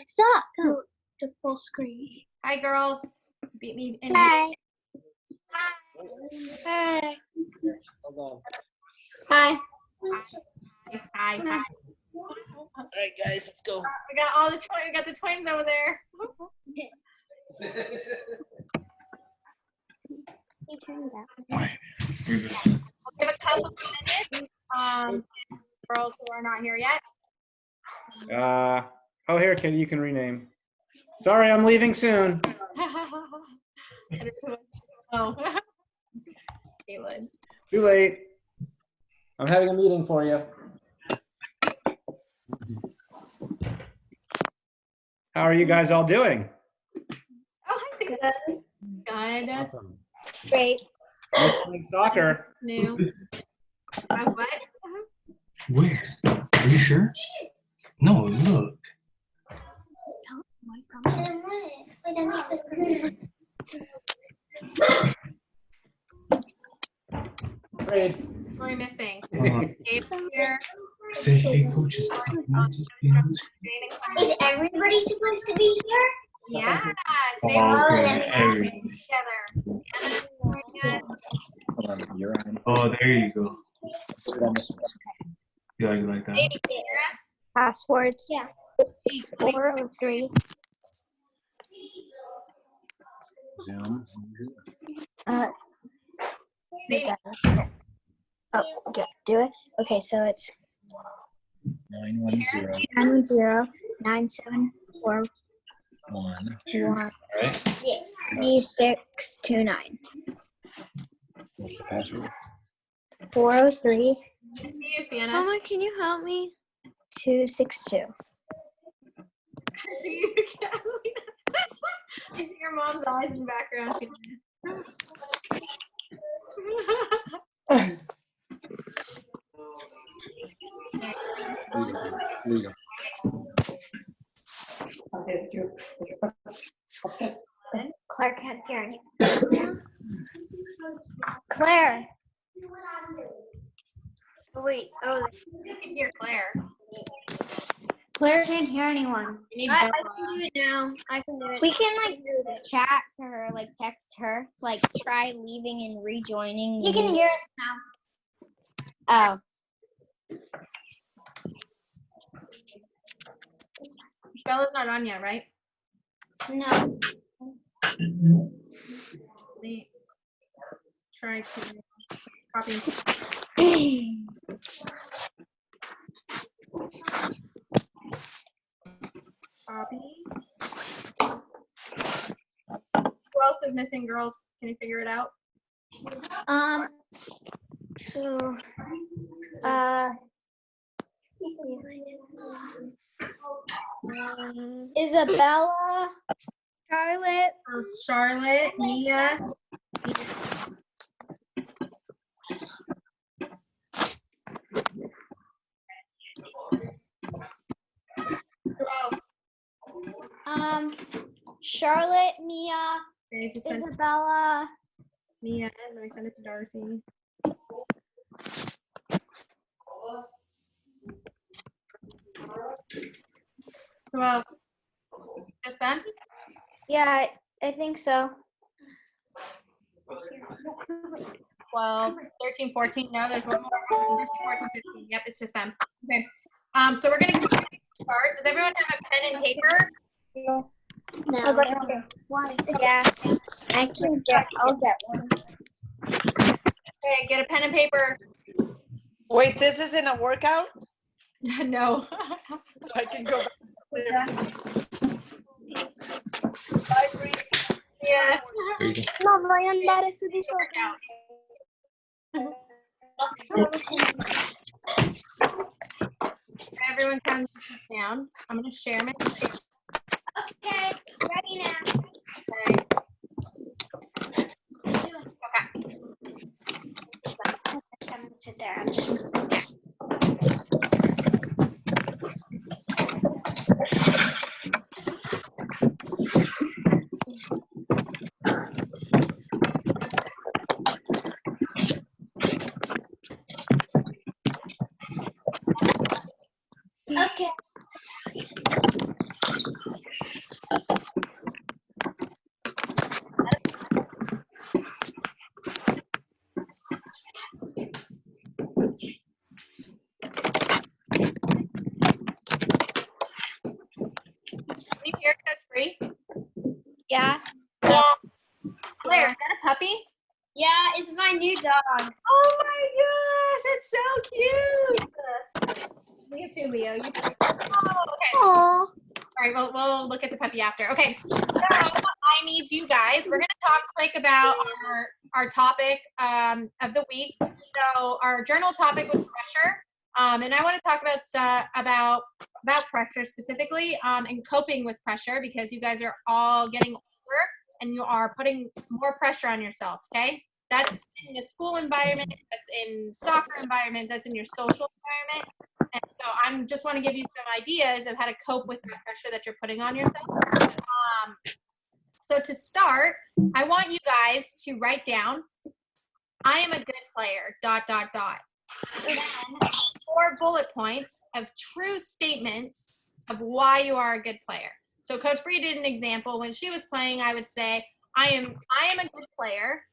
Stop. Go to full screen. Hi, girls. Beat me in. Hi. Hi. Hold on. Hi. Hi. All right, guys, let's go. We got all the we got the twins over there. He turns out. We'll give a couple of minutes. Girls who are not here yet. Oh, here, Kitty, you can rename. Sorry, I'm leaving soon. Oh, Caitlin. Too late. I'm having a meeting for you. How are you guys all doing? Oh, hi, Caitlin. Good. Awesome. Great. Miss playing soccer. New. What? Where? Are you sure? No, look. Great. What are we missing? Uh, Gabe here. Say, hey, coaches. Is everybody supposed to be here? Yeah. Today Oh, we're okay. everything together. Hold on, you're on. Oh, there you go. Put it on this one. Yeah, you like that? Katie, can you hear us? Passwords. Yeah. 403. Zoom. Katie. Oh, okay. Do it. Okay, so it's 910 910-974-1. 1. Right? 3629. What's the password? 403 Good to see you, Sienna. Mama, can you help me? 262. I see you, Catalina. I see your mom's eyes in the background. Here you go. Claire can't hear anything. Claire. Oh, wait. Oh, You can hear Claire. Claire can't hear anyone. You need I Bella. can do it now. I can do it. We can chat to her, text her, try leaving and rejoining. You can hear us now. Oh. Bella's not on yet, right? No. Let me try to copy and copy. Who else is missing, girls? Can you figure it out? So, Isabella, Charlotte, Charlotte, Mia. Who else? Charlotte, Mia, Okay, just send Isabella, Mia. Let me send it to Darcy. Who else? Just them? yeah, I think so. 12, 13, 14. No, there's one more. 13, 14, 15. Yep, it's just them. Okay. So we're going to start. Does everyone have a pen and paper? No. Yeah, I'll get one. Okay, get a pen and paper. Wait, this isn't a workout? No. I can go back. Yeah. There you go. No, voy a andare su di Workout. Everyone comes down. I'm going to share my screen. Okay, ready now. Okay. I'm gonna sit there. I'm just. Okay. here, Coach Bree? Yeah. Claire, is that a puppy? Yeah, it's my new dog. Oh my gosh, it's so cute. Me too, Leo. You too. Oh, okay. Aww. All right, we'll look at the puppy after. Okay, so I need you guys. We're going to talk quick about our topic of the week. So our journal topic was pressure, and I want to talk about pressure specifically and coping with pressure because you guys are all getting older and you are putting more pressure on yourself. Okay, that's in a school environment, that's in soccer environment, that's in your social environment. And so I just want to give you some ideas of how to cope with that pressure that you're putting on yourself. So to start, I want you guys to write down, I am a good player, ... And then 4 bullet points of true statements of why you are a good player. So Coach Bree did an example. When she was playing, I would say, I am a good player.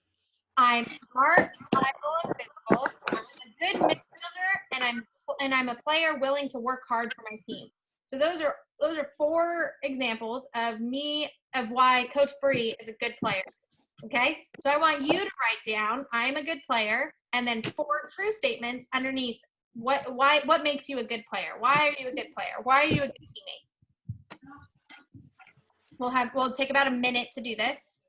I'm smart, reliable, and physical. I'm a good midfielder, and I'm a player willing to work hard for my team. So those are 4 examples of why Coach Bree is a good player. Okay? So I want you to write down I'm a good player and then 4 true statements underneath what makes you a good player? Why are you a good player? Why are you a good teammate? We'll take about a minute to do this.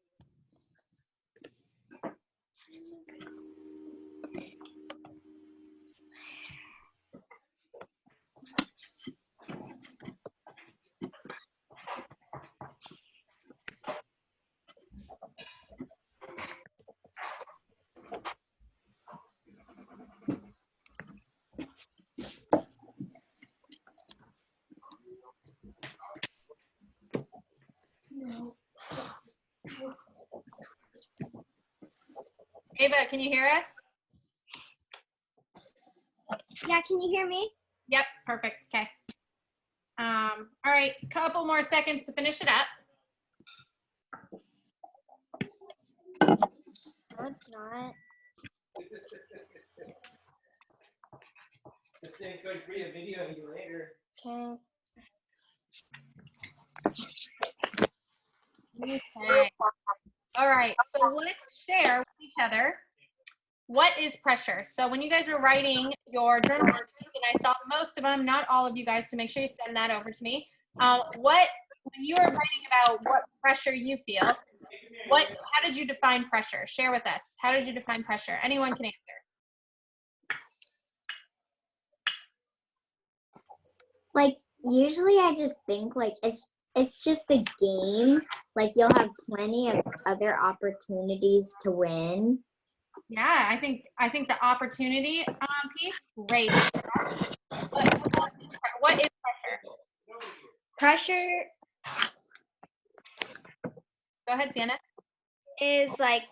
Ava, can you hear us? Yeah, can you hear me? Yep, perfect. Okay. All right, couple more seconds to finish it up. No, it's not. Coach Bree, a video of you later. Okay. All right, so let's share with each other what is pressure. So when you guys were writing your journal entries, and I saw most of them, not all of you guys, so make sure you send that over to me. When you were writing about what pressure you feel, how did you define pressure? Share with us. How did you define pressure? Anyone can answer. Like, usually I just think like it's just a game. Like, you'll have plenty of other opportunities to win. Yeah, I think the opportunity piece, great. What is pressure? Pressure Go ahead, Sienna. is like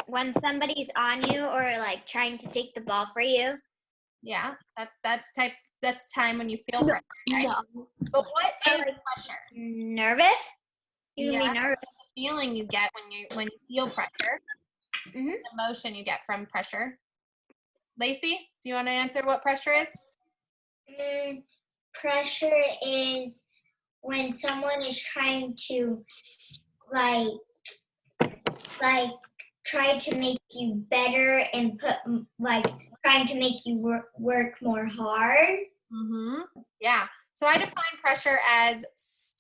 when somebody's on you or like trying to take the ball for you. Yeah, that's time when you feel pressure, right? No. But what is pressure? Nervous? You can be nervous. That's the feeling you get when you feel pressure. Mhm. The emotion you get from pressure. Lacey, do you want to answer what pressure is? Pressure is when someone is trying to like try to make you better and trying to make you work more hard. Mm-hmm. Yeah. So I define pressure as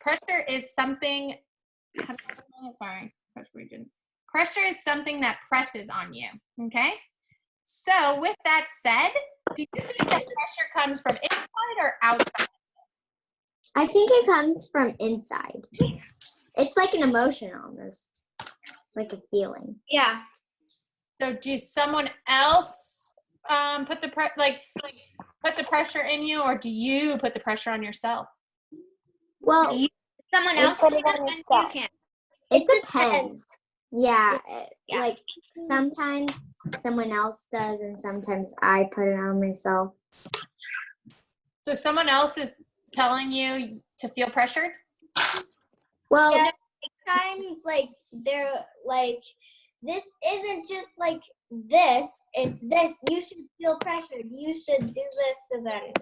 pressure is something. Sorry, pressure is something that presses on you. Okay. So with that said, do you think that pressure comes from inside or outside? I think it comes from inside. It's like an emotion almost, like a feeling. Yeah. So do someone else put the pressure in you, or do you put the pressure on yourself? Well, Someone else put it on yourself. You can. It depends. Yeah, like sometimes someone else does, and sometimes I put it on myself. So someone else is telling you to feel pressured? Well, Yeah, sometimes like they're like, this isn't just like this, it's this. You should feel pressured. You should do this. So then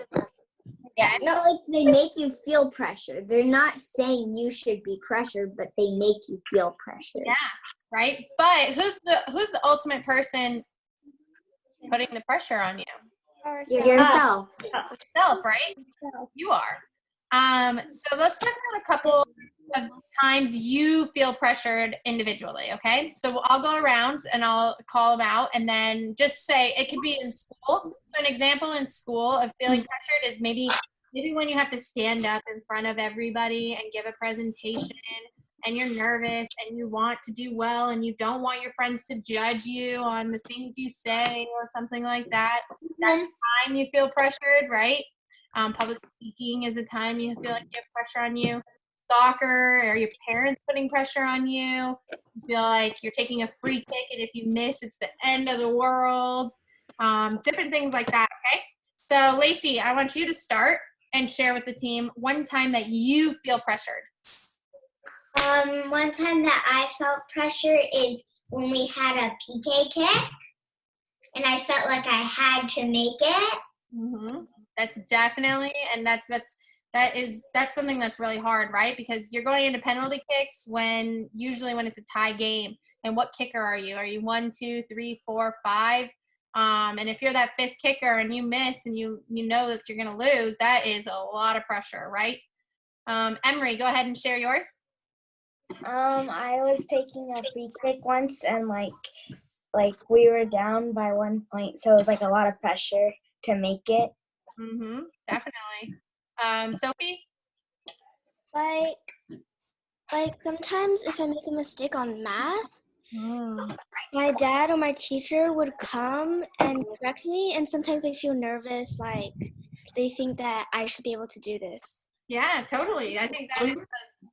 Yes. No, like they make you feel pressured. They're not saying you should be pressured, but they make you feel pressured. Yeah, right. But who's the ultimate person putting the pressure on you? Yourself. Yourself, right? You are. So let's talk about a couple of times you feel pressured individually, okay? So I'll go around and I'll call them out and then just say, it could be in school. So an example in school of feeling pressured is maybe when you have to stand up in front of everybody and give a presentation and you're nervous and you want to do well and you don't want your friends to judge you on the things you say or something like that. That's the time you feel pressured, right? Public speaking is a time you feel like you have pressure on you. Soccer, or your parents putting pressure on you. You feel like you're taking a free kick, and if you miss, it's the end of the world. Different things like that, okay? So, Lacey, I want you to start and share with the team one time that you feel pressured. One time that I felt pressure is when we had a PK kick, and I felt like I had to make it. Mm-hmm. That's definitely, and that's something that's really hard, right? Because you're going into penalty kicks usually when it's a tie game. And what kicker are you? Are you 1, 2, 3, 4, 5? And if you're that fifth kicker and you miss and you know that you're going to lose, that is a lot of pressure, right? Emery, go ahead and share yours. I was taking a free kick once, and like we were down by 1 point, so it was like a lot of pressure to make it. Mm-hmm. Definitely. Sophie? Like sometimes if I make a mistake on math, my dad or my teacher would come and correct me, and sometimes I feel nervous, like they think that I should be able to do this. Yeah, totally. I think that is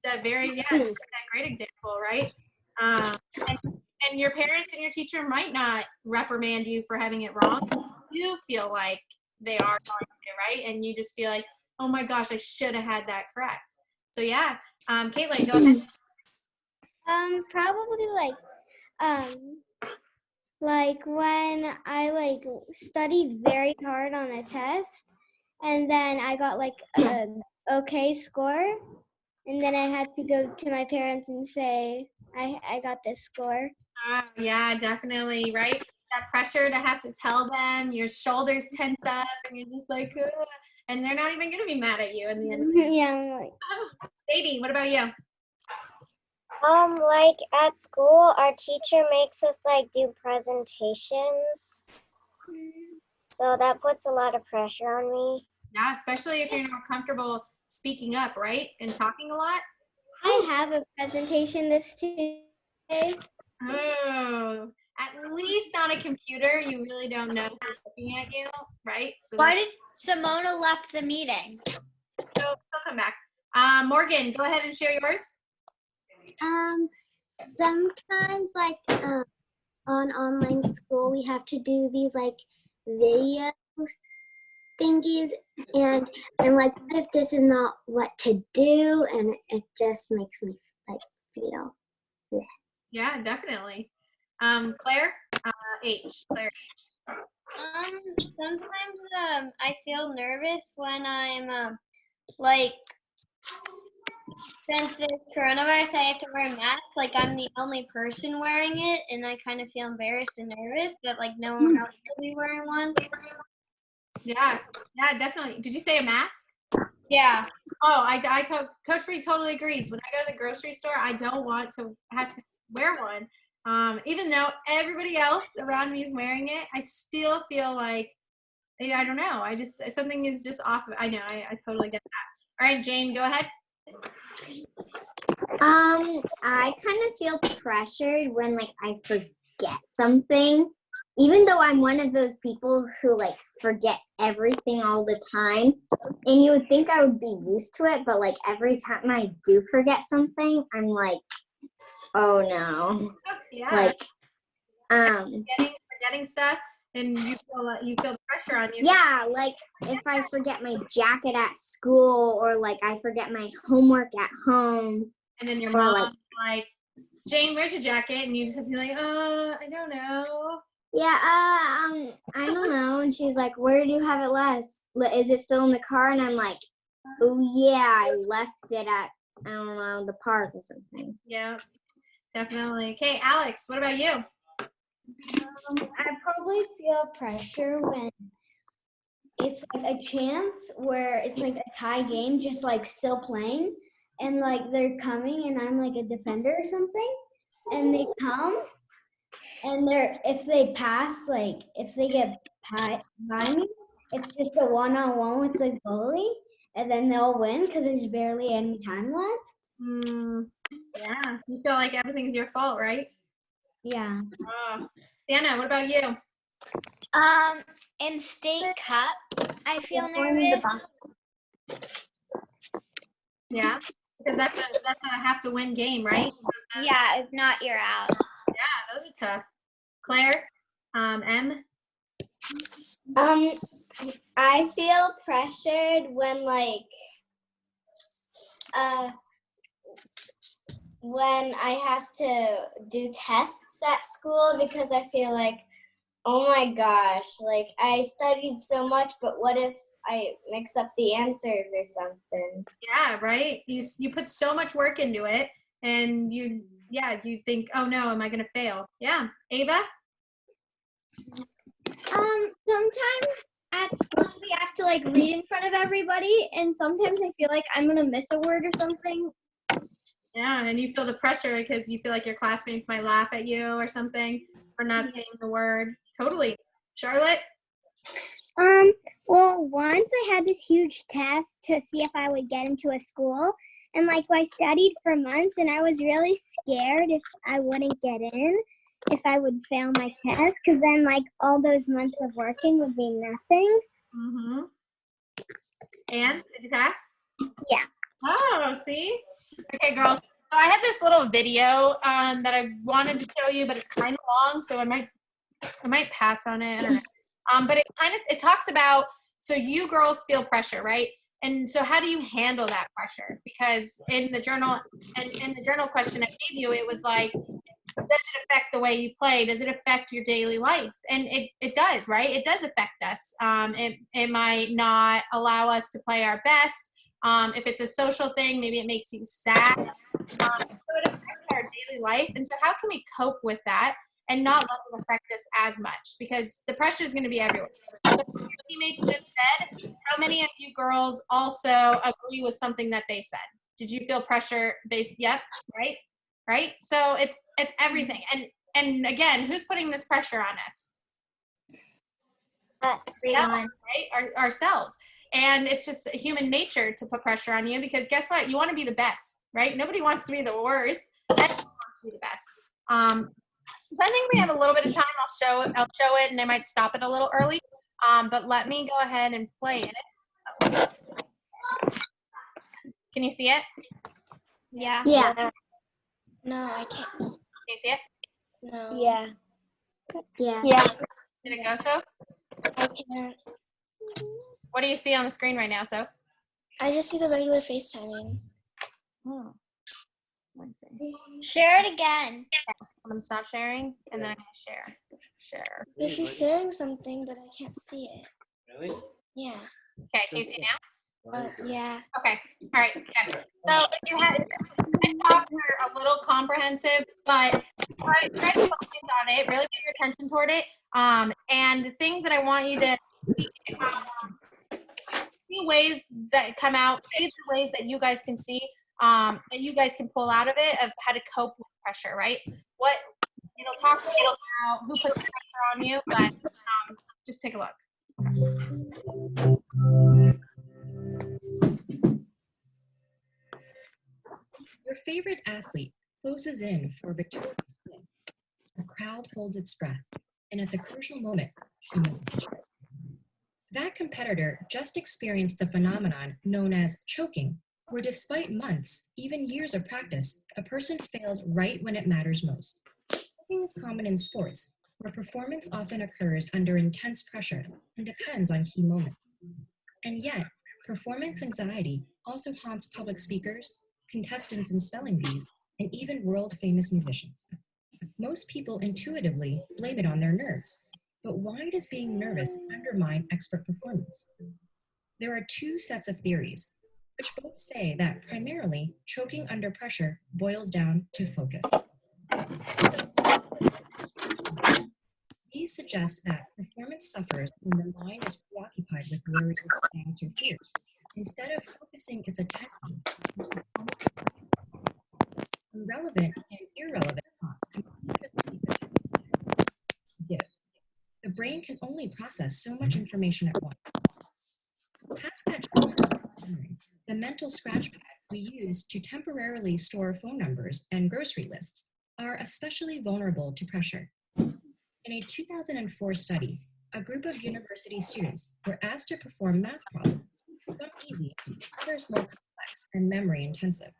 that great example, right? And your parents and your teacher might not reprimand you for having it wrong. You feel like they are going to, right? And you just feel like, oh my gosh, I should have had that correct. So yeah, Caitlin, go ahead. Probably like when I studied very hard on a test, and then I got like an okay score, and then I had to go to my parents and say I got this score. Yeah, definitely, right? That pressure to have to tell them, your shoulders tense up, and you're just like, ugh, and they're not even going to be mad at you in the end. Yeah, I'm like. Sadie, what about you? Like at school, our teacher makes us like do presentations. So that puts a lot of pressure on me. Yeah, especially if you're not comfortable speaking up, right? And talking a lot. I have a presentation this Tuesday. Oh, at least on a computer, you really don't know who's looking at you, right? So Why did Simona left the meeting? She'll come back. Morgan, go ahead and share yours. Sometimes like on online school we have to do these like video thingies, and I'm like, what if this is not what to do? And it just makes me like feel. Yeah, definitely. Claire, Claire. Sometimes I feel nervous when I'm since there's coronavirus, I have to wear a mask. Like I'm the only person wearing it, and I kind of feel embarrassed and nervous that like no one else will be wearing one. Yeah, definitely. Did you say a mask? Yeah. Oh, I told Coach Bree totally agrees. When I go to the grocery store, I don't want to have to wear one. Even though everybody else around me is wearing it, I still feel like, I don't know. Something is just off. I know. I totally get that. All right, Jane, go ahead. I kind of feel pressured when like I forget something, even though I'm one of those people who like forget everything all the time. And you would think I would be used to it, but like every time I do forget something, I'm like, oh no. Yeah. Like, forgetting stuff, and you feel the pressure on you. Yeah, like if I forget my jacket at school, or like I forget my homework at home. And then your mom like, Jane, where's your jacket? And you just have to be like, I don't know. Yeah, I don't know. And she's like, where did you have it last? Is it still in the car? And I'm like, oh yeah, I left it at, I don't know, the park or something. Yeah, definitely. Okay, Alex, what about you? I probably feel pressure when it's like a chance where it's like a tie game, just like still playing, and like they're coming, and I'm like a defender or something, and they come, and if they pass, like if they get by me, it's just a one-on-one with the goalie, and then they'll win because there's barely any time left. Yeah, you feel like everything's your fault, right? Yeah. Oh. Sienna, what about you? In state cup, I feel Yeah, nervous. Yeah, because that's a have to win game, right? Yeah, if not, you're out. Yeah, those are tough. Claire, M. I feel pressured when when I have to do tests at school because I feel like, oh my gosh, like I studied so much, but what if I mix up the answers or something? Yeah, right. You put so much work into it, and you think, oh no, am I gonna fail? Yeah, Ava. Sometimes at school we have to like read in front of everybody, and sometimes I feel like I'm gonna miss a word or something. Yeah, and you feel the pressure because you feel like your classmates might laugh at you or something for not saying the word. Totally. Charlotte? Well, once I had this huge test to see if I would get into a school, and like I studied for months, and I was really scared if I wouldn't get in, if I would fail my test, because then like all those months of working would be nothing. Mm-hmm. And did you pass? Yeah. Oh, see? Okay, girls. So I had this little video that I wanted to show you, but it's kind of long, so I might pass on it. I don't know. But it talks about, so you girls feel pressure, right? And so how do you handle that pressure? Because in the journal question I gave you, it was like, does it affect the way you play? Does it affect your daily life? And it does, right? It does affect us. It might not allow us to play our best. If it's a social thing, maybe it makes you sad. So it affects our daily life. And so how can we cope with that and not let it affect us as much? Because the pressure is going to be everywhere. So your teammates just said, how many of you girls also agree with something that they said? Did you feel pressure based? Yep, right? So it's everything. And again, who's putting this pressure on us? Us. Right? Ourselves. And it's just human nature to put pressure on you because guess what? You want to be the best, right? Nobody wants to be the worst. Everyone wants to be the best. So I think we have a little bit of time. I'll show it, and I might stop it a little early. But let me go ahead and play it. Can you see it? Yeah. Yeah. No, I can't. Can you see it? No. Yeah. Yeah. Did it go so? I can't. What do you see on the screen right now, so? I just see the regular FaceTiming. Oh. Let's see. Share it again. I'm going to stop sharing, and then I'm going to share. Share. Yeah, she's sharing something, but I can't see it. Really? Yeah. Okay, can you see it now? Yeah. Okay. All right. Okay. So if you had, I talked are a little comprehensive, but try to focus on it. Really put your attention toward it. And the things that I want you to see ways that come out. These are ways that you guys can see, that you guys can pull out of it of how to cope with pressure. Right? What it'll talk a little about who puts pressure on you, but just take a look. Your favorite athlete closes in for a victorious win. The crowd holds its breath, and at the crucial moment, she misses. That competitor just experienced the phenomenon known as choking, where despite months, even years of practice, a person fails right when it matters most. Choking is common in sports, where performance often occurs under intense pressure and depends on key moments. And yet, performance anxiety also haunts public speakers, contestants in spelling bees, and even world-famous musicians. Most people intuitively blame it on their nerves. But why does being nervous undermine expert performance? There are two sets of theories, which both say that primarily choking under pressure boils down to focus. These suggest that performance suffers when the mind is preoccupied with worries, doubts, or fears, instead of focusing its attention on relevant and irrelevant thoughts compete for the attention to give. The brain can only process so much information at once. Past that memory, the mental scratch pad we use to temporarily store phone numbers and grocery lists are especially vulnerable to pressure. In a 2004 study, a group of university students were asked to perform math problems, some easy, others more complex and memory intensive.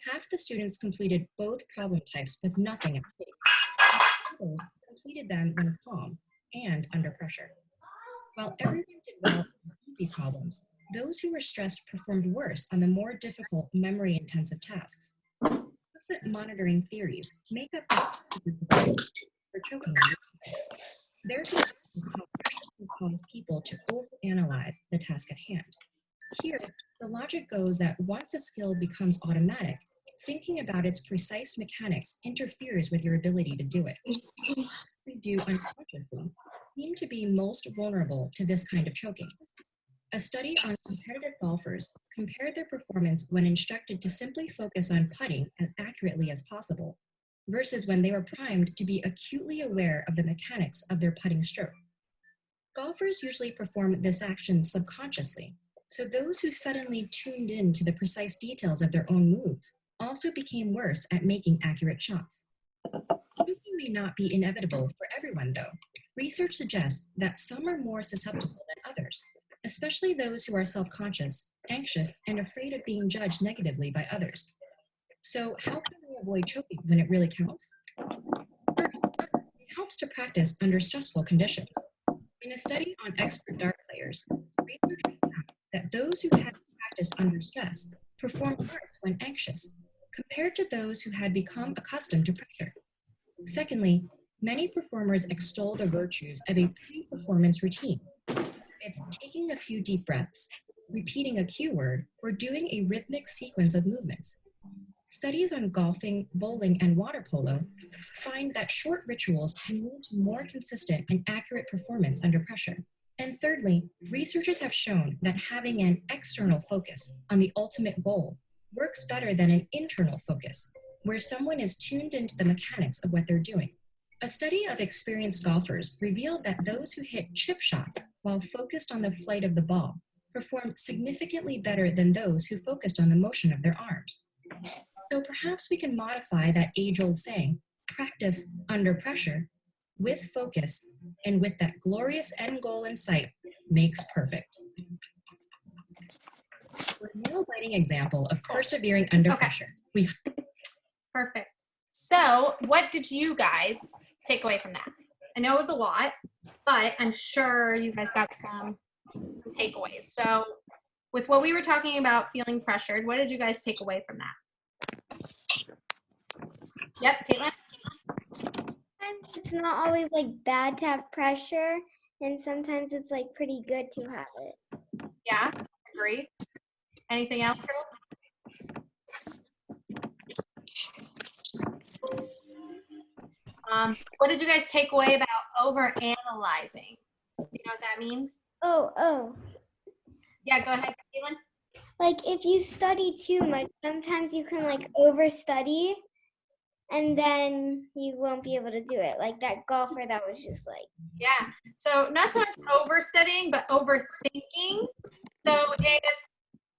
Half the students completed both problem types with nothing at stake. Others completed them when calm and under pressure. While everyone did well on easy problems, those who were stressed performed worse on the more difficult memory-intensive tasks. Implicit monitoring theories make up the for choking. Their concern is how pressure can cause people to overanalyze the task at hand. Here, the logic goes that once a skill becomes automatic, thinking about its precise mechanics interferes with your ability to do it. Tasks we do unconsciously seem to be most vulnerable to this kind of choking. A study on competitive golfers compared their performance when instructed to simply focus on putting as accurately as possible versus when they were primed to be acutely aware of the mechanics of their putting stroke. Golfers usually perform this action subconsciously, so those who suddenly tuned in to the precise details of their own moves also became worse at making accurate shots. Choking may not be inevitable for everyone, though. Research suggests that some are more susceptible than others, especially those who are self-conscious, anxious, and afraid of being judged negatively by others. So how can we avoid choking when it really counts? First, it helps to practice under stressful conditions. In a study on expert dart players, researchers found that those who had practiced under stress performed worse when anxious, compared to those who had become accustomed to pressure. Secondly, many performers extol the virtues of a pre-performance routine. It's taking a few deep breaths, repeating a cue word, or doing a rhythmic sequence of movements. Studies on golfing, bowling, and water polo find that short rituals can lead to more consistent and accurate performance under pressure. And thirdly, researchers have shown that having an external focus on the ultimate goal works better than an internal focus, where someone is tuned into the mechanics of what they're doing. A study of experienced golfers revealed that those who hit chip shots while focused on the flight of the ball performed significantly better than those who focused on the motion of their arms. So perhaps we can modify that age-old saying, practice under pressure, with focus, and with that glorious end goal in sight, makes perfect. We're a nail-biting example of persevering under pressure. Perfect. So what did you guys take away from that? I know it was a lot, but I'm sure you guys got some takeaways. So with what we were talking about feeling pressured, what did you guys take away from that? Yep, Caitlin? Sometimes it's not always like bad to have pressure, and sometimes it's like pretty good to have it. Yeah, agreed. Anything else, girls? What did you guys take away about over-analyzing? You know what that means? Oh. Yeah, go ahead, Caitlin. Like if you study too much, sometimes you can like overstudy and then you won't be able to do it. Like that golfer that was just like. Yeah, so not so much overstudying, but overthinking. So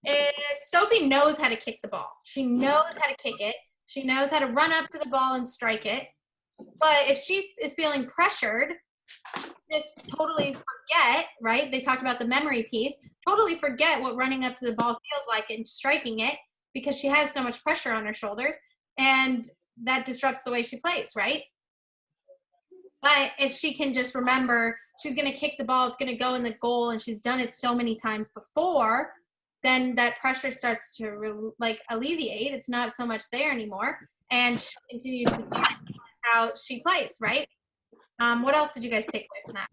if Sophie knows how to kick the ball, she knows how to kick it, she knows how to run up to the ball and strike it, but if she is feeling pressured, just totally forget, right? They talked about the memory piece, totally forget what running up to the ball feels like and striking it because she has so much pressure on her shoulders, and that disrupts the way she plays, right? But if she can just remember she's going to kick the ball, it's going to go in the goal, and she's done it so many times before, then that pressure starts to alleviate. It's not so much there anymore, and she'll continue to do it how she plays, right? What else did you guys take away from that?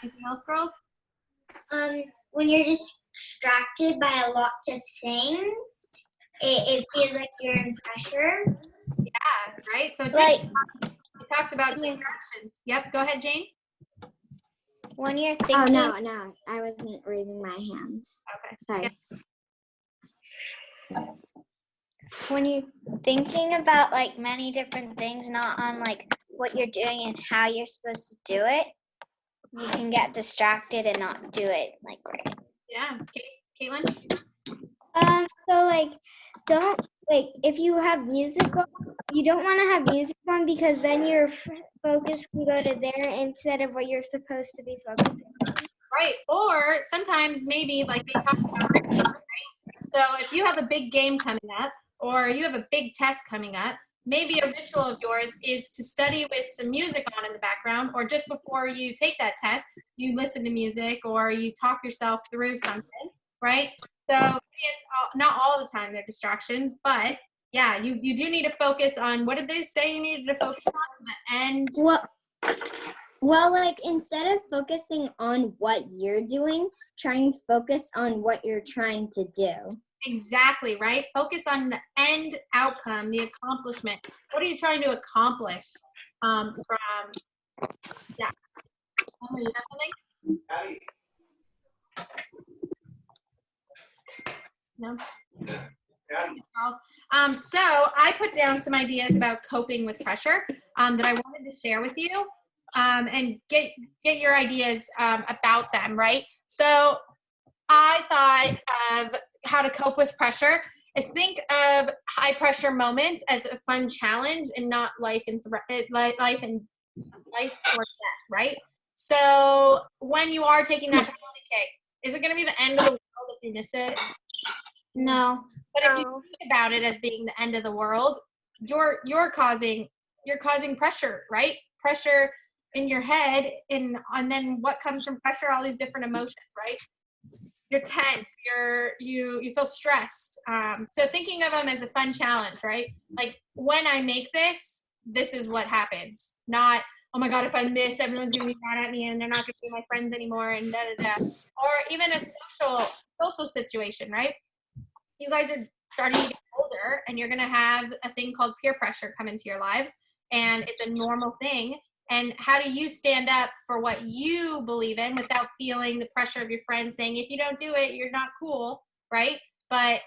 Anything else, girls? When you're distracted by lots of things, it feels like you're in pressure. Yeah, right? So Like we talked about distractions. Yep, go ahead, Jane. when you're Oh, thinking, no. I wasn't raising my hand. Okay. Sorry. when you're thinking about like many different things, not on like what you're doing and how you're supposed to do it, you can get distracted and not do it like right. Yeah, Caitlin? So like, don't like if you have music on, you don't want to have music on because then your focus can go to there instead of what you're supposed to be focusing on. Right, or sometimes maybe like they talked about, right? So if you have a big game coming up or you have a big test coming up, maybe a ritual of yours is to study with some music on in the background, or just before you take that test, you listen to music or you talk yourself through something, right? So not all the time they're distractions, but yeah, you do need to focus on, what did they say you needed to focus on? The end. Well, like instead of focusing on what you're doing, try and focus on what you're trying to do. Exactly, right? Focus on the end outcome, the accomplishment. What are you trying to accomplish yeah. Emma, you have something? No? So I put down some ideas about coping with pressure that I wanted to share with you and get your ideas about them, right? So I thought of how to cope with pressure is think of high pressure moments as a fun challenge and not life or death, right? So when you are taking that penalty kick, is it going to be the end of the world if you miss it? No. But if you think about it as being the end of the world, you're causing pressure, right? Pressure in your head, and then what comes from pressure? All these different emotions, right? You're tense. You feel stressed. So thinking of them as a fun challenge, right? Like when I make this is what happens. Not, oh my God, if I miss, everyone's gonna be mad at me and they're not gonna be my friends anymore, and da da da. Or even a social situation, right? You guys are starting to get older and you're going to have a thing called peer pressure come into your lives, and it's a normal thing. And how do you stand up for what you believe in without feeling the pressure of your friends saying, if you don't do it, you're not cool, right? But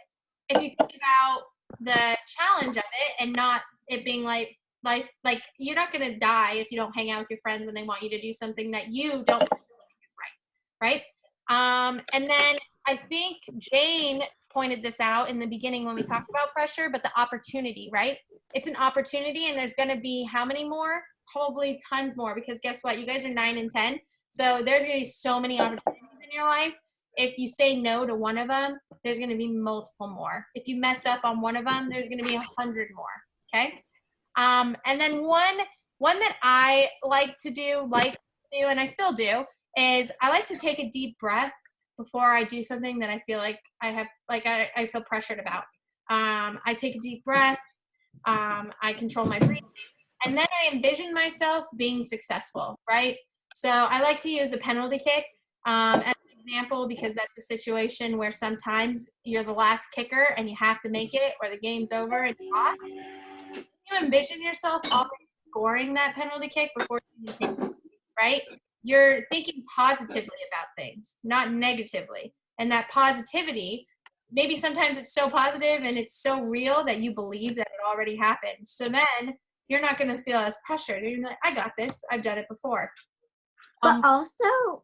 if you think about the challenge of it and not it being like life, like you're not going to die if you don't hang out with your friends when they want you to do something that you don't think is right? And then I think Jane pointed this out in the beginning when we talked about pressure, but the opportunity, right? It's an opportunity, and there's going to be how many more? Probably tons more, because guess what? You guys are 9 and 10. So there's going to be so many opportunities in your life. If you say no to one of them, there's going to be multiple more. If you mess up on one of them, there's going to be 100 more. Okay. And then one that I like to do, and I still do, is I like to take a deep breath before I do something that I feel like I feel pressured about. I take a deep breath. I control my breathing, and then I envision myself being successful, right? So I like to use a penalty kick as an example, because that's a situation where sometimes you're the last kicker and you have to make it or the game's over and you lost. You envision yourself already scoring that penalty kick before you take it, right? You're thinking positively about things, not negatively. And that positivity, maybe sometimes it's so positive and it's so real that you believe that it already happened. So then you're not going to feel as pressured. You're like, I got this. I've done it before. But also,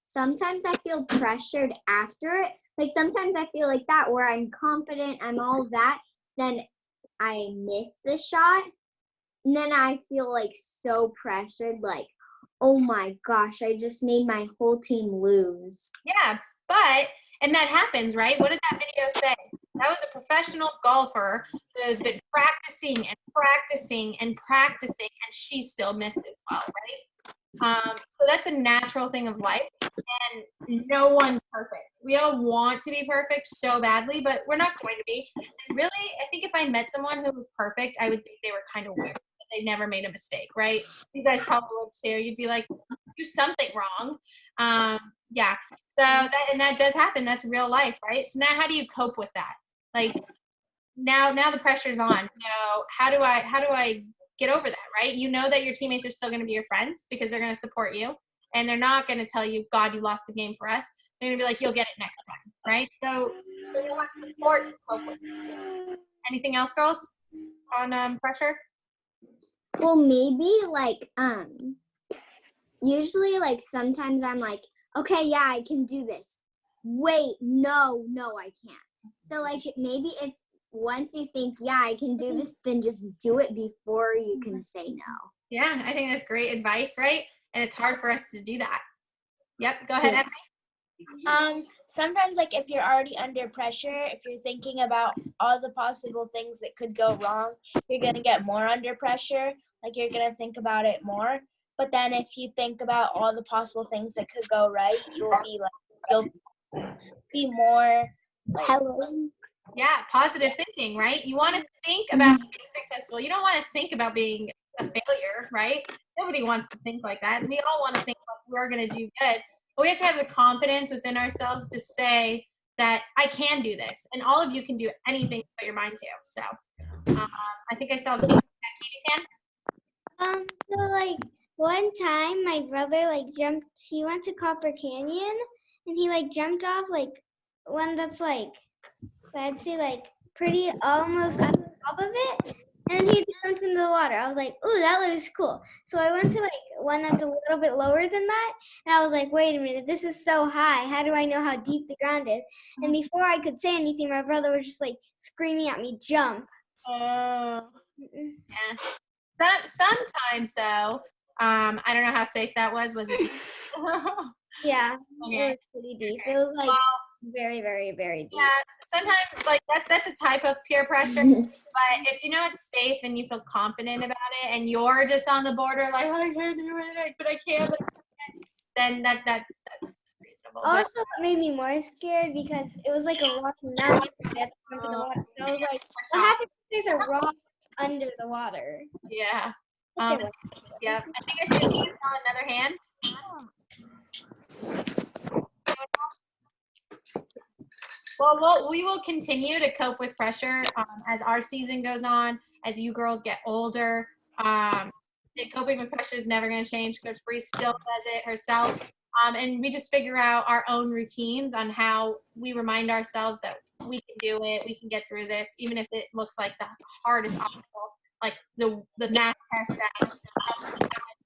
sometimes I feel pressured after it. Like sometimes I feel like that, where I'm confident, I'm all that, then I miss the shot. And then I feel like so pressured, like, oh my gosh, I just made my whole team lose. Yeah, and that happens, right? What did that video say? That was a professional golfer that has been practicing and practicing and practicing, and she still missed as well, right? So that's a natural thing of life, and no one's perfect. We all want to be perfect so badly, but we're not going to be. And really, I think if I met someone who was perfect, I would think they were kind of weird. That they never made a mistake, right? You guys probably would too. You'd be like, do something wrong. Yeah. So that does happen. That's real life, right? So now, how do you cope with that? Like now the pressure's on. So how do I get over that, right? You know that your teammates are still going to be your friends because they're going to support you, and they're not going to tell you, God, you lost the game for us. They're going to be like, you'll get it next time, right? So you want support to cope with it too. Anything else, girls, on pressure? Well, maybe like usually like sometimes I'm like, okay, yeah, I can do this. Wait, no, I can't. So like maybe if once you think, yeah, I can do this, then just do it before you can say no. Yeah, I think that's great advice, right? And it's hard for us to do that. Yep, go ahead, Emily. Sometimes like if you're already under pressure, if you're thinking about all the possible things that could go wrong, you're going to get more under pressure. Like you're going to think about it more. But then if you think about all the possible things that could go right, you'll be more like, yeah, positive thinking, right? You want to think about being successful. You don't want to think about being a failure, right? Nobody wants to think like that. We all want to think like we're going to do good. But we have to have the confidence within ourselves to say that I can do this. And all of you can do anything you put your mind to. So I think I saw Katie's hand. So like one time my brother like jumped, he went to Copper Canyon and he like jumped off like one that's like, I'd say like pretty almost at the top of it, and he jumped into the water. I was like, ooh, that looks cool. So I went to like one that's a little bit lower than that, and I was like, wait a minute, this is so high. How do I know how deep the ground is? And before I could say anything, my brother was just like screaming at me, jump. Yeah. Sometimes though, I don't know how safe that was. Was it deep? Yeah, Okay. it was pretty deep. It was like very, very, very deep. Yeah, sometimes like that's a type of peer pressure. But if you know it's safe and you feel confident about it, and you're just on the border, like I can't do it, but I can't, then that's reasonable. Also, it made me more scared because it was like a rocky mountain at the front of the water. So I was like, what happens if there's a rock under the water? Yeah. But there Yeah. I think I saw another hand. Well, we will continue to cope with pressure as our season goes on, as you girls get older. Coping with pressure is never going to change. Coach Bree still does it herself. And we just figure out our own routines on how we remind ourselves that we can do it, we can get through this, even if it looks like the hardest obstacle, like the math test that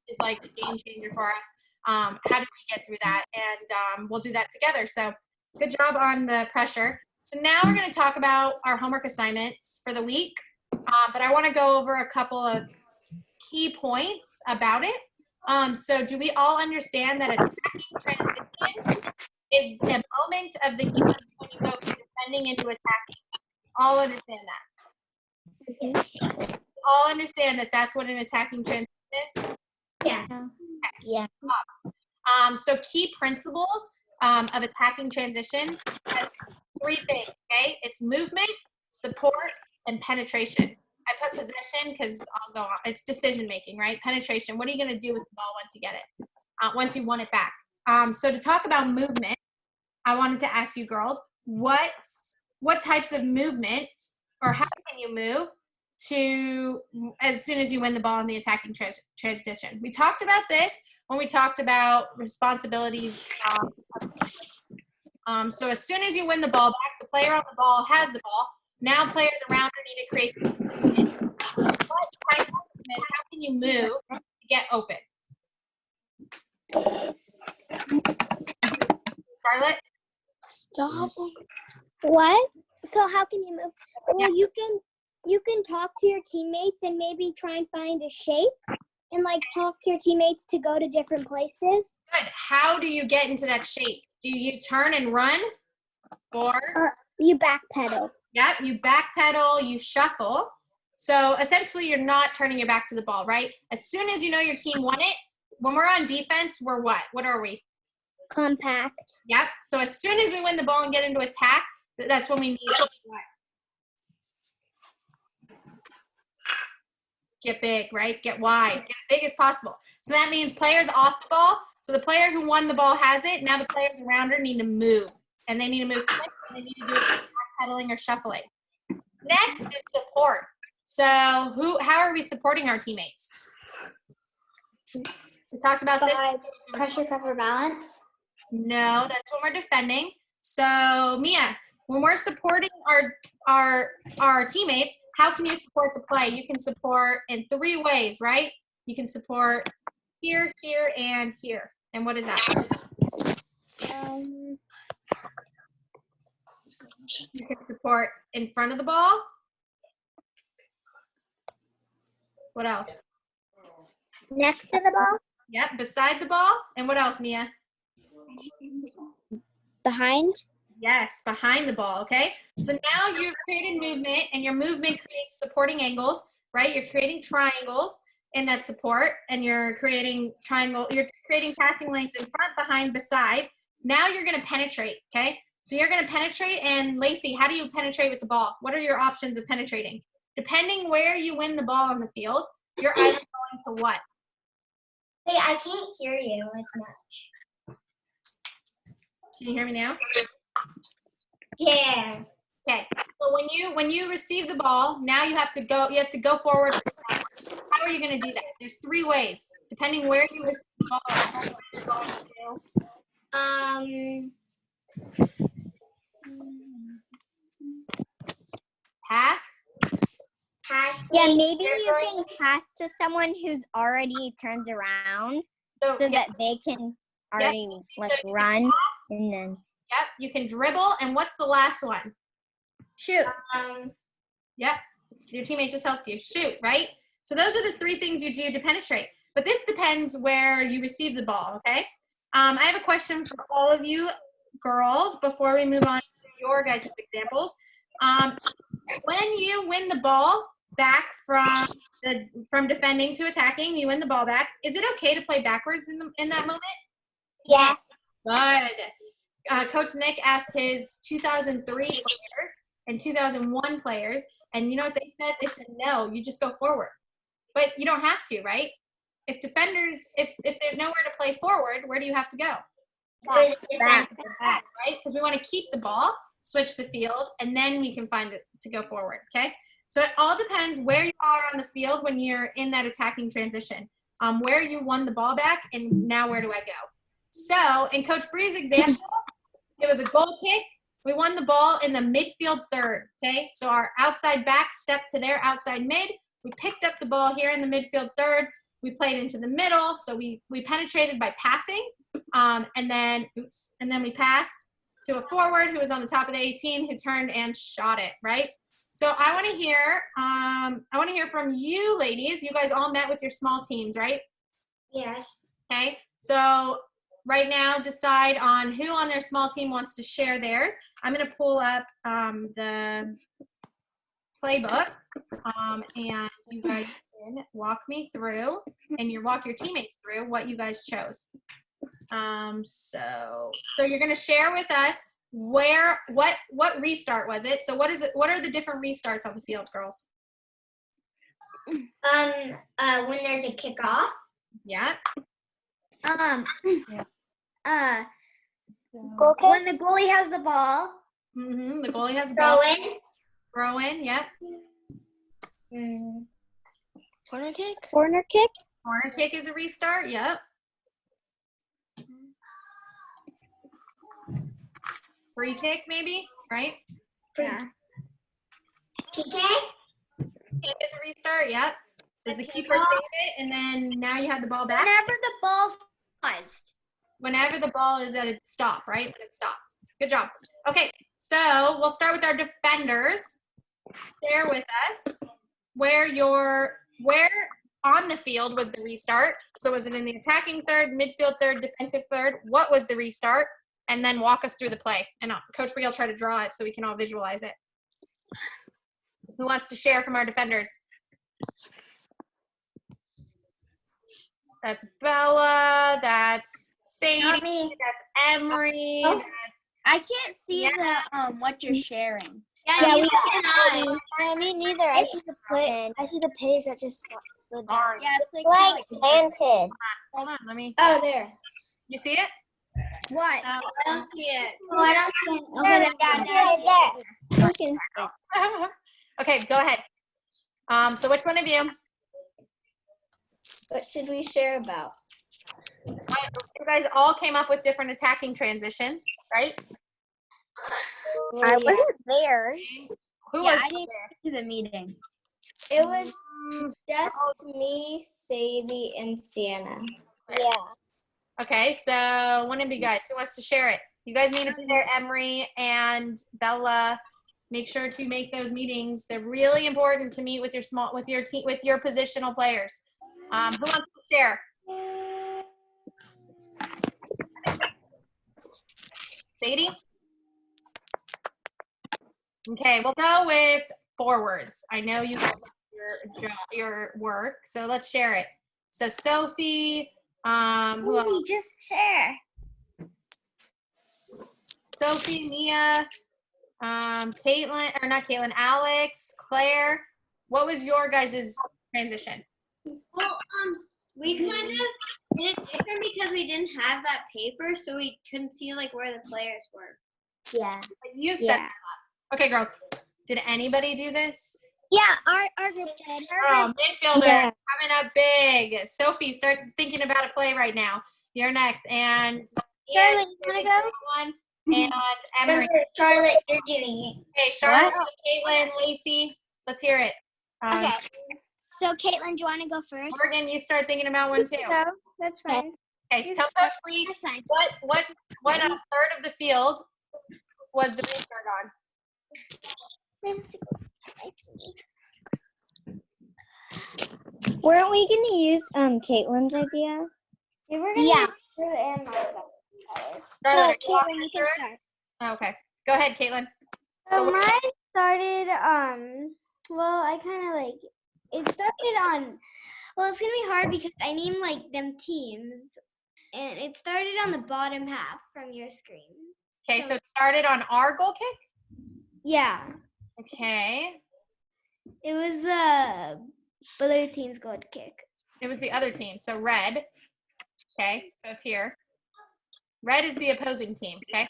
is like a game changer for us. How do we get through that? And we'll do that together. So good job on the pressure. So now we're going to talk about our homework assignments for the week. But I want to go over a couple of key points about it. So do we all understand that attacking transition is the moment of the game when you go from defending into attacking? All understand that? All understand that that's what an attacking transition is? Yeah. Yeah. So key principles of attacking transition has three things, okay? It's movement, support, and penetration. I put possession because I'll go on. It's decision making, right? Penetration. What are you going to do with the ball once you get it? Once you want it back? So to talk about movement, I wanted to ask you girls, what types of movement, or how can you move to as soon as you win the ball in the attacking transition? We talked about this when we talked about responsibilities. So as soon as you win the ball back, the player on the ball has the ball. Now players around her need to create. What type of movements? How can you move to get open? Charlotte? Stop. What? So how can you move? Well, you can talk to your teammates and maybe try and find a shape and like talk to your teammates to go to different places. Good. How do you get into that shape? Do you turn and run? Or you backpedal. Yep, you backpedal, you shuffle. So essentially you're not turning your back to the ball, right? As soon as you know your team won it, when we're on defense, we're what? What are we? Compact. Yep. So as soon as we win the ball and get into attack, that's when we need to get big, right? Get wide, get as big as possible. So that means players off the ball. So the player who won the ball has it. Now the players around her need to move. And they need to move quick, and they need to do it pedaling or shuffling. Next is support. So how are we supporting our teammates? We talked about this. Pressure, cover, balance. No, that's when we're defending. So Mia, when we're supporting our teammates, how can you support the play? You can support in 3 ways, right? You can support here, here, and here. And what is that? You can support in front of the ball. What else? Next to the ball. Yep, beside the ball. And what else, Mia? Behind. Yes, behind the ball, okay? So now you've created movement, and your movement creates supporting angles, right? You're creating triangles in that support, and you're creating passing lanes in front, behind, beside. Now you're gonna penetrate, okay? So you're gonna penetrate, and Lacey, how do you penetrate with the ball? What are your options of penetrating? Depending where you win the ball on the field, you're either going to what? Wait, I can't hear you as much. Can you hear me now? Yeah. Okay. So when you receive the ball, now you have to go forward. How are you going to do that? There's 3 ways, depending where you receive the ball. You're going to pass. Yeah, maybe you can pass to someone who's already turns around so that they can already run and then. Yep, you can dribble, and what's the last one? Shoot. Yep, your teammate just helped you. Shoot, right? So those are the 3 things you do to penetrate. But this depends where you receive the ball, okay? I have a question for all of you girls before we move on to your guys' examples. When you win the ball back from defending to attacking, you win the ball back. Is it okay to play backwards in that moment? Yes. Good. Coach Nick asked his 2003 players and 2001 players, and you know what they said? They said, no, you just go forward. But you don't have to, right? If there's nowhere to play forward, where do you have to go? Back, right? Because we want to keep the ball, switch the field, and then we can find it to go forward, okay? So it all depends where you are on the field when you're in that attacking transition, where you won the ball back, and now where do I go? So in Coach Bree's example, it was a goal kick. We won the ball in the midfield third, okay? So our outside back stepped to their outside mid. We picked up the ball here in the midfield third. We played into the middle, so we penetrated by passing, and then we passed to a forward who was on the top of the 18 who turned and shot it, right? So I want to hear from you ladies. You guys all met with your small teams, right? Yes. Okay, so right now decide on who on their small team wants to share theirs. I'm going to pull up the playbook, and you guys can walk me through, and walk your teammates through what you guys chose. So you're going to share with us what restart was it? So what is it? What are the different restarts on the field, girls? When there's a kickoff. Yeah. When the goalie has the ball. Mm-hmm. The goalie has the ball. Throw in. Yep. Corner kick. Corner kick. Corner kick is a restart. Yep. Free kick, maybe, right? Yeah. PK? Kick is a restart. Yep. Does the keeper save it, and then now you have the ball back? Whenever the ball's paused. Whenever the ball is at a stop, right? When it stops. Good job. Okay, so we'll start with our defenders. Share with us where on the field was the restart. So was it in the attacking third, midfield third, defensive third? What was the restart? And then walk us through the play. And Coach Bree will try to draw it so we can all visualize it. Who wants to share from our defenders? That's Bella. That's Sadie. Not me. That's Emery. Oh. That's I can't see Yeah. the what you're sharing. Yeah, we Yeah, me neither. I see the I see the page that just slid down. Yeah, it's like Like slanted. Hold on, let me. Oh, there. You see it? What? I don't see it. Oh, I don't see it. There, Okay, there. we can see it. Okay, go ahead. So which one of you? What should we share about? You guys all came up with different attacking transitions, right? I wasn't there. Who Yeah, was I didn't there? go to the meeting. It was just me, Sadie, and Sienna. Yeah. Okay, so one of you guys, who wants to share it? You guys need to be there, Emery and Bella. Make sure to make those meetings. They're really important to meet with your team, with your positional players. Who wants to share? Sadie? Okay, we'll go with forwards. I know you guys your work, so let's share it. So Sophie, who else? Just share. Sophie, Mia, Caitlin, or not Caitlin, Alex, Claire. What was your guys' transition? Well, we kind of did it different because we didn't have that paper, so we couldn't see like where the players were. Yeah. You set that up. Okay, girls. Did anybody do this? Yeah, our group did. Oh, midfielder Yeah. coming up big. Sophie, start thinking about a play right now. You're next. And Charlotte, you wanna go? One. And Emery. Charlotte, you're doing Okay, Charlotte, Caitlin, Lacey. Let's hear it. Okay. So Caitlin, do you want to go first? Morgan, you start thinking about one too. So that's fine. Okay, tell Coach Bree That's fine. what a third of the field was the restart on. Weren't we gonna use Caitlin's idea? We were gonna Yeah. do it and Charlotte, So Caitlin, you can start. okay, go ahead, Caitlin. So mine started, well, I kind of like, it started on, well, it's going to be hard because I named like them teams. And it started on the bottom half from your screen. Okay, so it started on our goal kick? Yeah. Okay. It was the blue team's goal kick. It was the other team. So red. Okay, so it's here. Red is the opposing team, okay?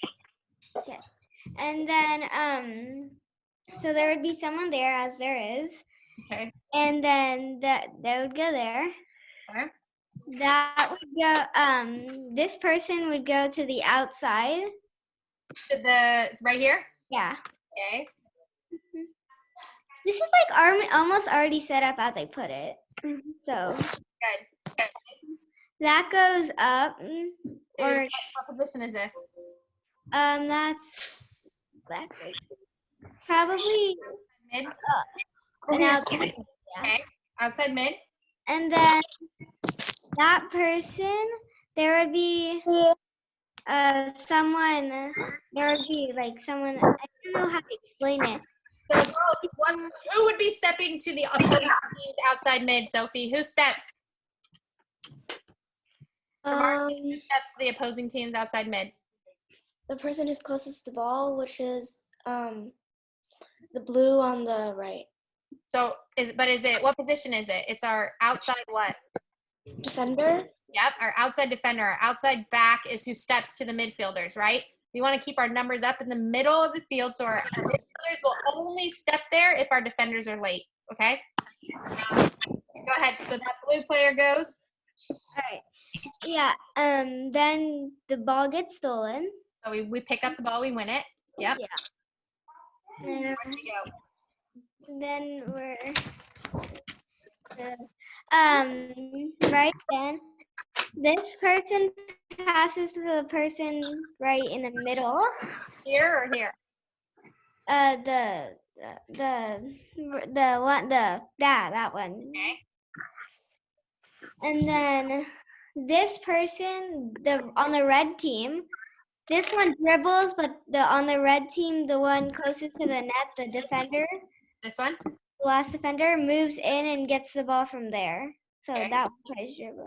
Okay. And then, so there would be someone there, as there is. Okay. And then that would go there. Okay. That would go, this person would go to the outside. To the, right here? Yeah. Okay. This is like almost already set up as I put it. So. Good. That goes up. Or what position is this? That's probably mid. And outside, yeah. Okay. Outside mid. And then that person, there would be someone. There would be like someone. I don't know how to explain it. So, girls, who would be stepping to the opposing team's outside mid? Sophie, who steps? Who steps to the opposing team's outside mid? the person who's closest to the ball, which is the blue on the right. So, what position is it? It's our outside what? Defender. Yep, our outside defender. Our outside back is who steps to the midfielders, right? We want to keep our numbers up in the middle of the field, so our midfielders will only step there if our defenders are late, okay? Go ahead. So that blue player goes. All right. Yeah. Then the ball gets stolen. So we pick up the ball, we win it. Yep. Yeah. Where'd you go? Then we're right then. This person passes to the person right in the middle. Here or here? The one that one. Okay. And then this person, on the red team, this one dribbles, but on the red team, the one closest to the net, the defender. This one? The last defender moves in and gets the ball from there. So Okay. that one tries to dribble.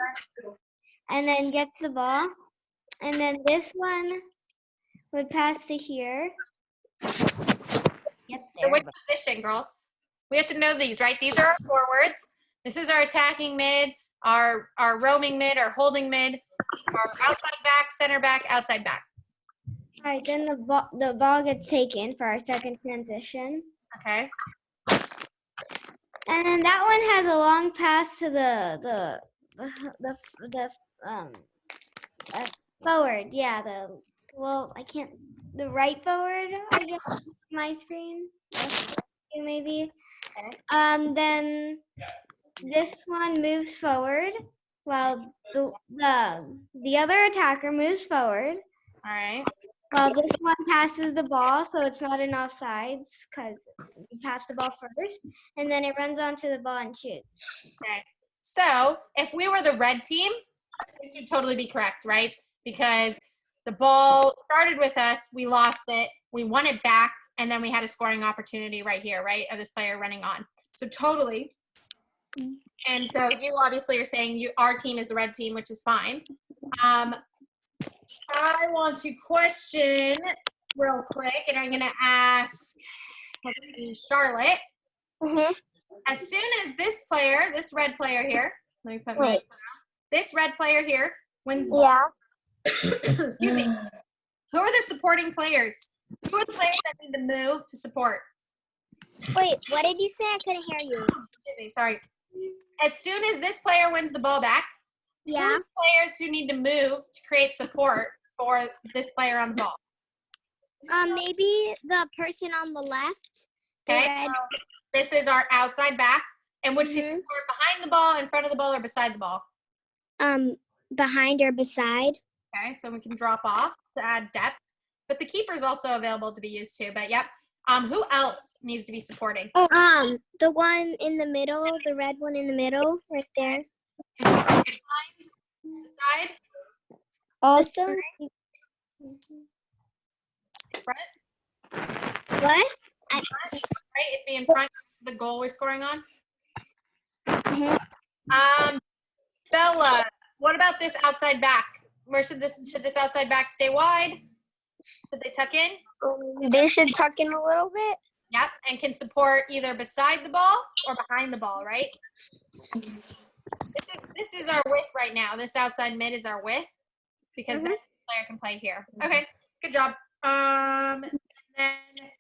And then gets the ball. And then this one would pass to here. Yep, So which position, girls? We have to know these, right? These are our forwards. This is our attacking mid, our roaming mid, our holding mid, our outside back, center back, outside back. All right, then the ball gets taken for our second transition. Okay. And then that one has a long pass to the forward. Yeah, the right forward, I guess, on my screen. Maybe. Then this one moves forward while the other attacker moves forward. All right. While this one passes the ball, so it's not an offsides because you pass the ball first, and then it runs onto the ball and shoots. Okay. So if we were the red team, this would totally be correct, right? Because the ball started with us, we lost it, we won it back, and then we had a scoring opportunity right here, right, of this player running on. So totally. And so you obviously are saying our team is the red team, which is fine. I want to question real quick, and I'm going to ask, let's see, Charlotte. As soon as this player, this red player here, let me put my, this red player here wins the ball. Excuse me. Who are the supporting players? Who are the players that need to move to support? Wait, what did you say? I couldn't hear you. Excuse me, sorry. As soon as this player wins the ball back, who are the players who need to move to create support for this player on the ball? Maybe the person on the left. Okay, so this is our outside back. And would she support behind the ball, in front of the ball, or beside the ball? Behind or beside. Okay, so we can drop off to add depth. But the keeper is also available to be used too. But yep. Who else needs to be supporting? Oh, the one in the middle, the red one in the middle, right there. Beside? Also. Front? What? Right, it'd be in front. This is the goal we're scoring on. Bella, what about this outside back? Where should this outside back stay wide? Should they tuck in? They should tuck in a little bit. Yep, and can support either beside the ball or behind the ball, right? This is our width right now. This outside mid is our width because that player can play here. Okay, good job. And then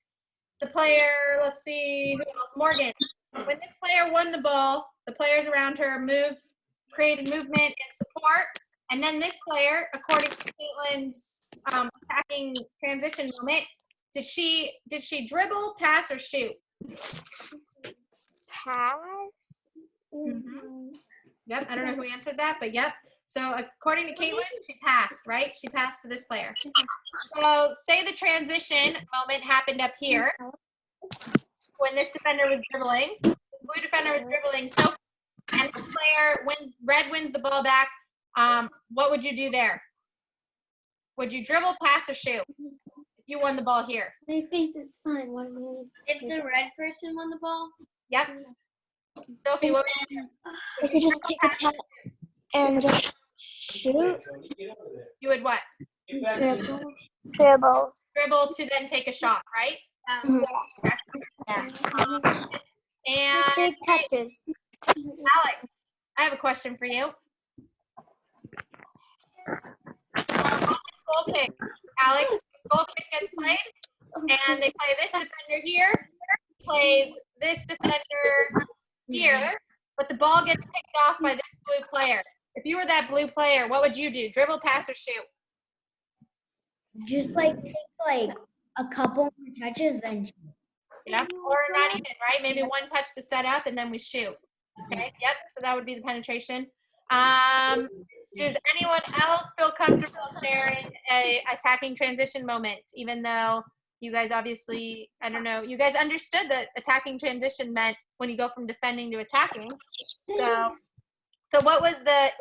the player, let's see, who else? Morgan. When this player won the ball, the players around her created movement and support. And then this player, according to Caitlin's attacking transition moment, did she dribble, pass, or shoot? Pass. Yep, I don't know who answered that, but yep. So according to Caitlin, she passed, right? She passed to this player. So say the transition moment happened up here when this defender was dribbling. The blue defender was dribbling, so and this player red wins the ball back. What would you do there? Would you dribble, pass, or shoot? If you won the ball here. My face is fine. What am I? If the red person won the ball? Yep. Sophie, what would you do? I could just take a tap and just shoot. You would what? Dribble. Dribble to then take a shot, right? And Big touches. Alex, I have a question for you. Goal kick. Alex, goal kick gets played, and they play this defender here, plays this defender here, but the ball gets picked off by this blue player. If you were that blue player, what would you do? Dribble, pass, or shoot? Just take a couple more touches, then. Yep, or not even, right? Maybe one touch to set up, and then we shoot. Okay, yep, so that would be the penetration. Does anyone else feel comfortable sharing a attacking transition moment, even though you guys obviously, I don't know, you guys understood that attacking transition meant when you go from defending to attacking. So what was the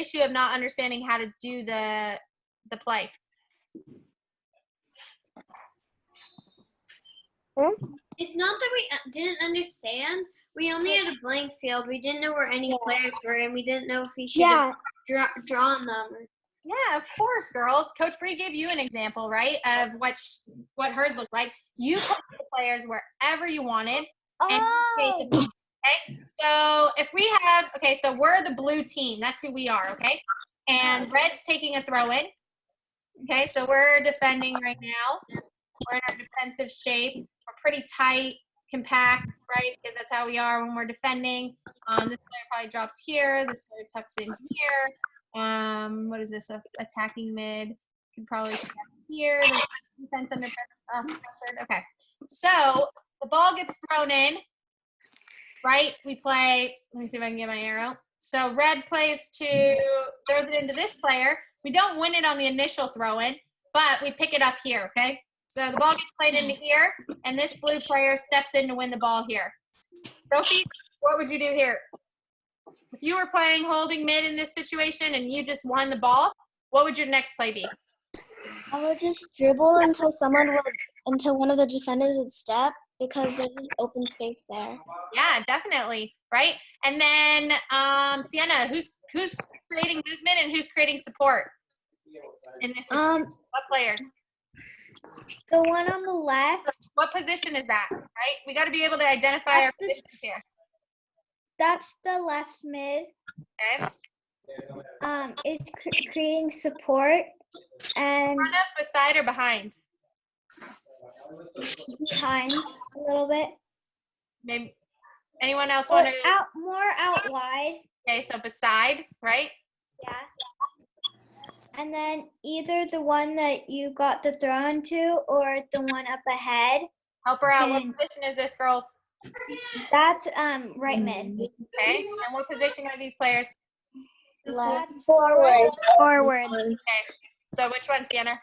issue of not understanding how to do the play? It's not that we didn't understand. We only had a blank field. We didn't know where any players were, and we didn't know if we should have drawn them. Yeah, of course, girls. Coach Bree gave you an example, right, of what hers looked like. You put the players wherever you wanted, and you create the team. Okay, so if we have, okay, so we're the blue team. That's who we are, okay? And red's taking a throw in. Okay, so we're defending right now. We're in our defensive shape. We're pretty tight, compact, right? Because that's how we are when we're defending. This player probably drops here. This player tucks in here. What is this? Attacking mid. Could probably step here. There's defense under pressure. Okay. So the ball gets thrown in, right? We play. Let me see if I can get my arrow. So red throws it into this player. We don't win it on the initial throw in, but we pick it up here. Okay. So the ball gets played into here, and this blue player steps in to win the ball here. Sophie, what would you do here? If you were playing holding mid in this situation and you just won the ball, what would your next play be? I would just dribble until one of the defenders would step, because there's an open space there. Yeah, definitely, right? And then Sienna, who's creating movement and who's creating support in this situation? What players? The one on the left. What position is that, right? We got to be able to identify our positions here. That's the left mid. Okay. Is creating support and Front up, beside, or behind? behind a little bit. Maybe anyone else want to? Out wide. Okay, so beside, right? Yeah. And then either the one that you got the throw into or the one up ahead. Help her out. What position is this, girls? That's right mid. Okay. And what position are these players? Left. Forward. Okay. So which one, Sienna?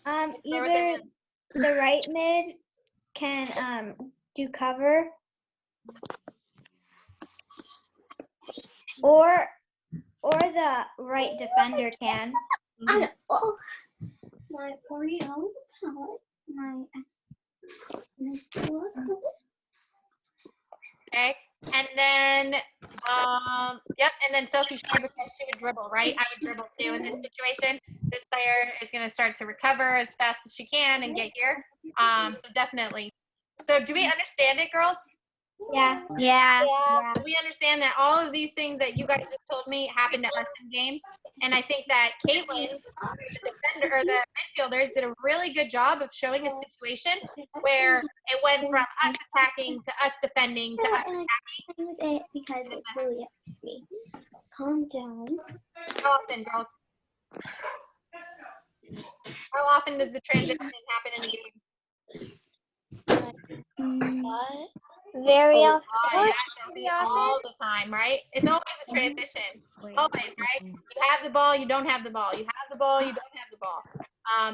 Either the right mid can do cover, or the right defender can. Oh, my Oreo palette. My Okay. And then, yep. And then Sophie shared because she would dribble, right? I would dribble too in this situation. This player is going to start to recover as fast as she can and get here. So definitely. So do we understand it, girls? Yeah. So we understand that all of these things that you guys just told me happened to us in games. And I think that Caitlin, the defender or the midfielders, did a really good job of showing a situation where it went from us attacking to us defending to us attacking. Because it's really up to me. Calm down. How often, girls? How often does the transition happen in the game? Very often. Yeah, Sophie, all the time, right? It's always a transition. Always, right? You have the ball, you don't have the ball. You have the ball, you don't have the ball.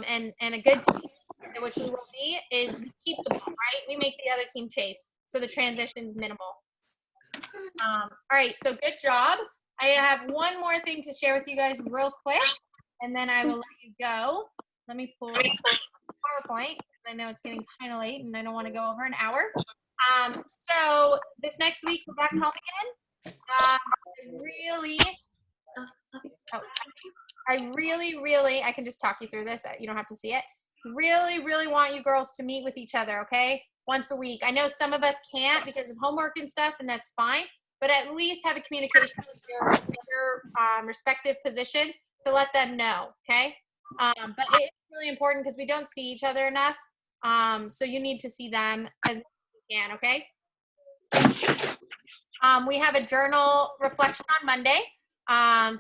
And a good team, which we will be, is we keep the ball, right? We make the other team chase. So the transition is minimal. All right, so good job. I have one more thing to share with you guys real quick, and then I will let you go. Let me pull PowerPoint, because I know it's getting kind of late, and I don't want to go over an hour. So this next week we're back home again. I can just talk you through this. You don't have to see it. Really want you girls to meet with each other, okay? Once a week. I know some of us can't because of homework and stuff, and that's fine. But at least have a communication with your respective positions to let them know, okay? But it's really important because we don't see each other enough. So you need to see them as much as you can, okay? We have a journal reflection on Monday.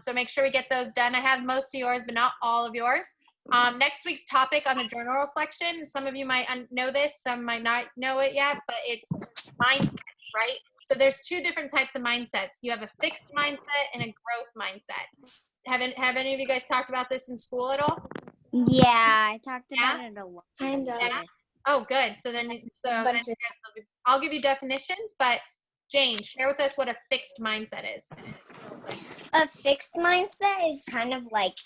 So make sure we get those done. I have most of yours, but not all of yours. Next week's topic on the journal reflection, some of you might know this, some might not know it yet, but it's mindsets, right? So there's two different types of mindsets. You have a fixed mindset and a growth mindset. Have any of you guys talked about this in school at all? Yeah, I talked about it a lot. Kind of. Yeah? Oh, good. So then I'll give you definitions, but Jane, share with us what a fixed mindset is. A fixed mindset is kind of like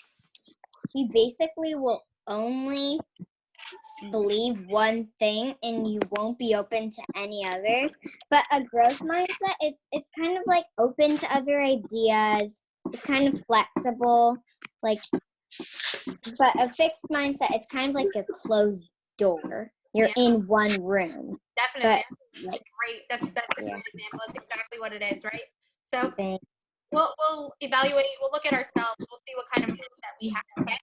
you basically will only believe one thing and you won't be open to any others. But a growth mindset, it's kind of like open to other ideas. It's kind of flexible. like, but a fixed mindset, it's kind of like a closed door. You're in one room. Definitely. But, like, great. That's a good example. That's exactly what it is, right? So thank- we'll evaluate. We'll look at ourselves. We'll see what kind of moves that we have. Okay.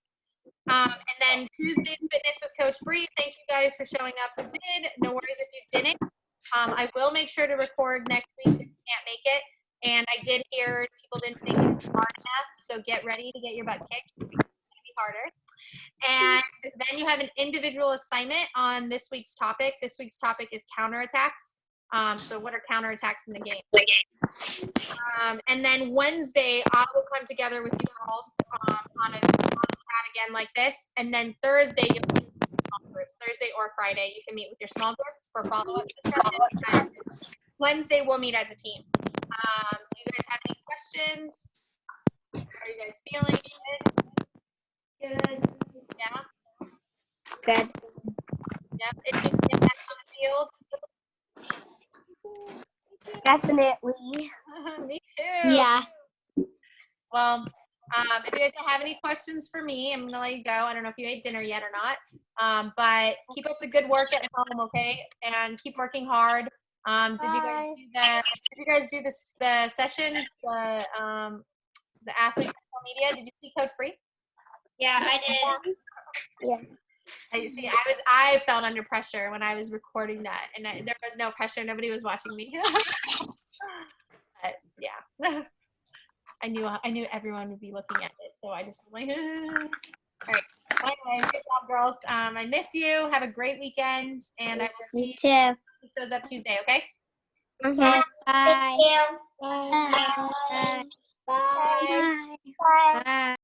And then Tuesday's fitness with Coach Bree. Thank you guys for showing up. Who did? No worries if you didn't. I will make sure to record next week if you can't make it. And I did hear people didn't think it was hard enough, so get ready to get your butt kicked. It's going to be harder. And then you have an individual assignment on this week's topic. This week's topic is counterattacks. So what are counterattacks in the game? And then Wednesday, I will come together with you girls on a chat again like this. And then Thursday, you'll meet with small groups. Thursday or Friday, you can meet with your small groups for follow-up discussion. Wednesday, we'll meet as a team. Do you guys have any questions? How are you guys feeling? Good. Yeah. Good. Yep. If you get back on the field. Definitely. Me too. Yeah. Well, if you guys don't have any questions for me, I'm gonna let you go. I don't know if you ate dinner yet or not, but keep up the good work at home, okay? And keep working hard. Did you guys do this the session, the athletes social media? Did you see Coach Bree? Yeah, I did. Yeah. I felt under pressure when I was recording that, and there was no pressure. Nobody was watching me. But yeah, I knew everyone would be looking at it, so I just was like, all right. Well, anyway, good job, girls. I miss you. Have a great weekend, and I will see you too. who shows up Tuesday. Okay. Okay. Bye. Thank you. Bye. Bye. Bye. Bye. Bye.